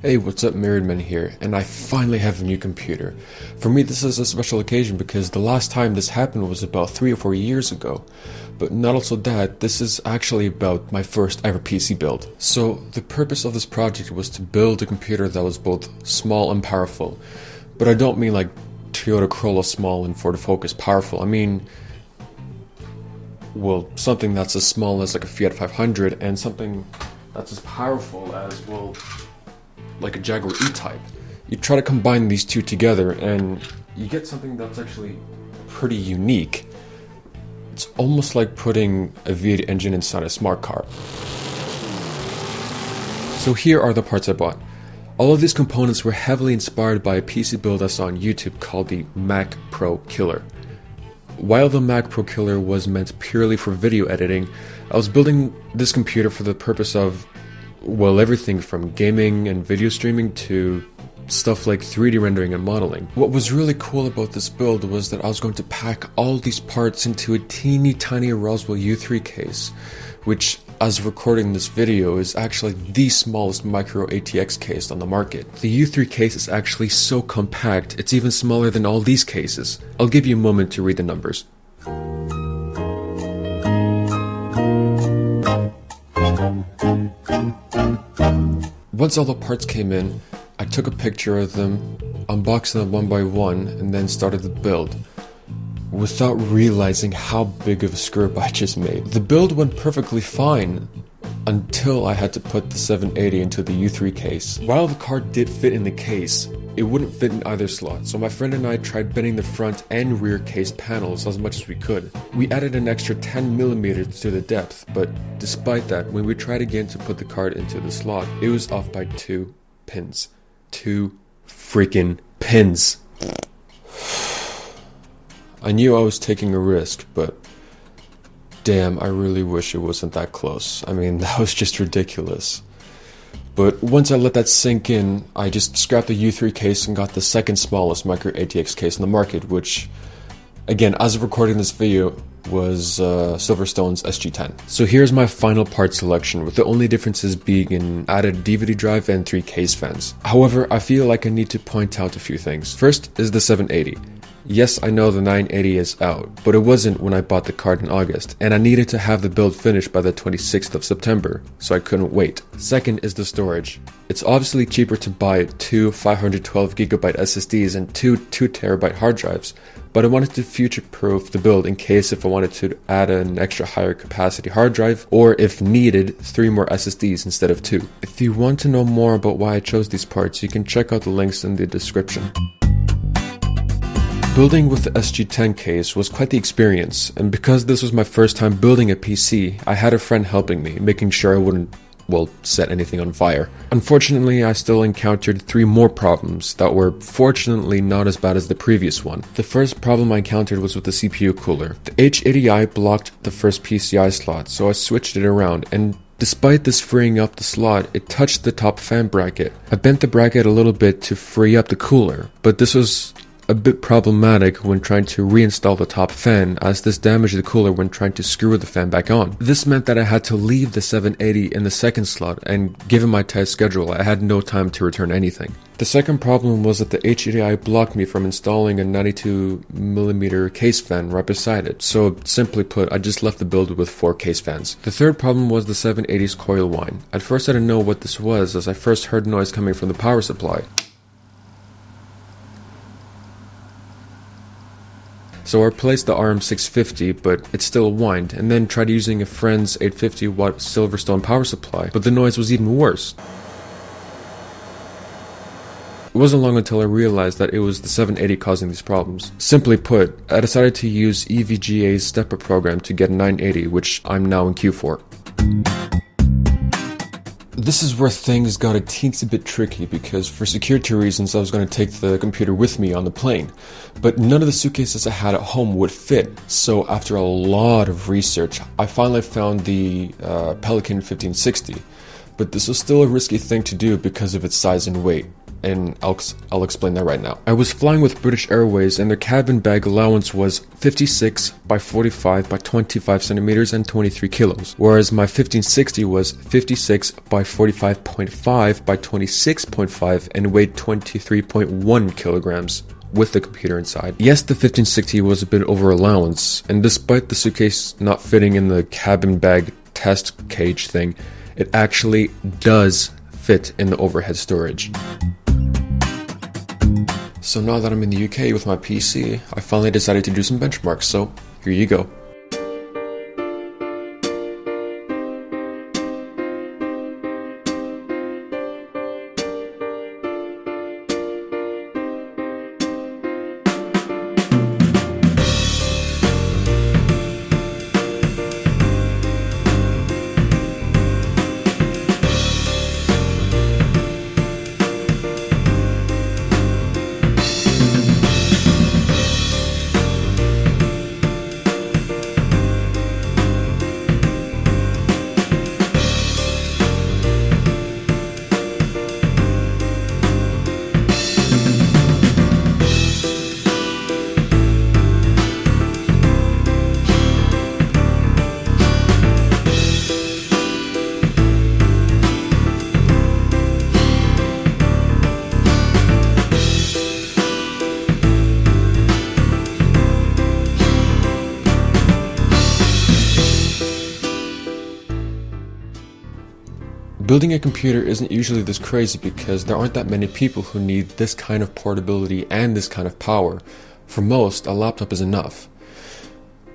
Hey, what's up, Microman here, and I finally have a new computer. For me, this is a special occasion because the last time this happened was about 3 or 4 years ago. But not also that, this is actually about my first ever PC build. So, the purpose of this project was to build a computer that was both small and powerful. But I don't mean like Toyota Corolla small and Ford Focus powerful. I mean, well, something that's as small as like a Fiat 500 and something that's as powerful as, well, like a Jaguar E-Type. You try to combine these two together and you get something that's actually pretty unique. It's almost like putting a V8 engine inside a smart car. So here are the parts I bought. All of these components were heavily inspired by a PC build I saw on YouTube called the Mac Pro Killer. While the Mac Pro Killer was meant purely for video editing, I was building this computer for the purpose of, well, everything from gaming and video streaming to stuff like 3D rendering and modeling. What was really cool about this build was that I was going to pack all these parts into a teeny tiny Roswell U3 case, which, as of recording this video, is actually the smallest micro ATX case on the market. The U3 case is actually so compact, it's even smaller than all these cases. I'll give you a moment to read the numbers. Once all the parts came in, I took a picture of them, unboxed them one by one, and then started the build, without realizing how big of a screw up I just made. The build went perfectly fine, until I had to put the 780 into the U3 case. While the card did fit in the case, it wouldn't fit in either slot, so my friend and I tried bending the front and rear case panels as much as we could. We added an extra 10mm to the depth, but despite that, when we tried again to put the card into the slot, it was off by 2 pins. 2 freaking pins! I knew I was taking a risk, but damn, I really wish it wasn't that close. I mean, that was just ridiculous. But once I let that sink in, I just scrapped the U3 case and got the second smallest micro ATX case in the market, which, again, as of recording this video, was Silverstone's SG10. So here's my final part selection, with the only differences being an added DVD drive and 3 case fans. However, I feel like I need to point out a few things. First is the 780. Yes, I know the 980 is out, but it wasn't when I bought the card in August, and I needed to have the build finished by the 26th of September, so I couldn't wait. Second is the storage. It's obviously cheaper to buy 2 512GB SSDs and 2 2TB hard drives, but I wanted to future-proof the build in case if I wanted to add an extra higher capacity hard drive, or if needed, 3 more SSDs instead of 2. If you want to know more about why I chose these parts, you can check out the links in the description. Building with the SG10 case was quite the experience, and because this was my first time building a PC, I had a friend helping me, making sure I wouldn't, well, set anything on fire. Unfortunately, I still encountered 3 more problems that were fortunately not as bad as the previous one. The first problem I encountered was with the CPU cooler. The H80i blocked the first PCI slot, so I switched it around, and despite this freeing up the slot, it touched the top fan bracket. I bent the bracket a little bit to free up the cooler, but this was a bit problematic when trying to reinstall the top fan, as this damaged the cooler when trying to screw the fan back on. This meant that I had to leave the 780 in the second slot, and given my tight schedule, I had no time to return anything. The second problem was that the H80i blocked me from installing a 92mm case fan right beside it, so simply put, I just left the build with 4 case fans. The third problem was the 780's coil whine. At first I didn't know what this was, as I first heard noise coming from the power supply. So I replaced the RM650, but it still whined, and then tried using a friend's 850-watt Silverstone power supply, but the noise was even worse. It wasn't long until I realized that it was the 780 causing these problems. Simply put, I decided to use EVGA's step-up program to get a 980, which I'm now in queue for. This is where things got a teensy bit tricky, because for security reasons I was going to take the computer with me on the plane, but none of the suitcases I had at home would fit, so after a lot of research I finally found the Pelican 1560, but this was still a risky thing to do because of its size and weight, and I'll explain that right now. I was flying with British Airways, and their cabin bag allowance was 56 by 45 by 25 centimeters and 23 kilos, whereas my 1560 was 56 by 45.5 by 26.5 and weighed 23.1 kilograms. With the computer inside. Yes, the 1560 was a bit over allowance, and despite the suitcase not fitting in the cabin bag test cage thing, it actually does fit in the overhead storage. So now that I'm in the UK with my PC, I finally decided to do some benchmarks, so here you go. Building a computer isn't usually this crazy because there aren't that many people who need this kind of portability and this kind of power. For most, a laptop is enough.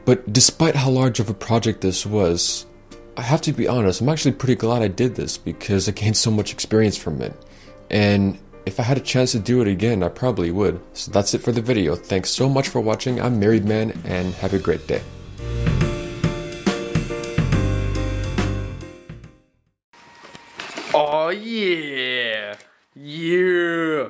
But despite how large of a project this was, I have to be honest, I'm actually pretty glad I did this because I gained so much experience from it. And if I had a chance to do it again, I probably would. So that's it for the video. Thanks so much for watching. I'm Married Man, and have a great day. Oh yeah! Yeah!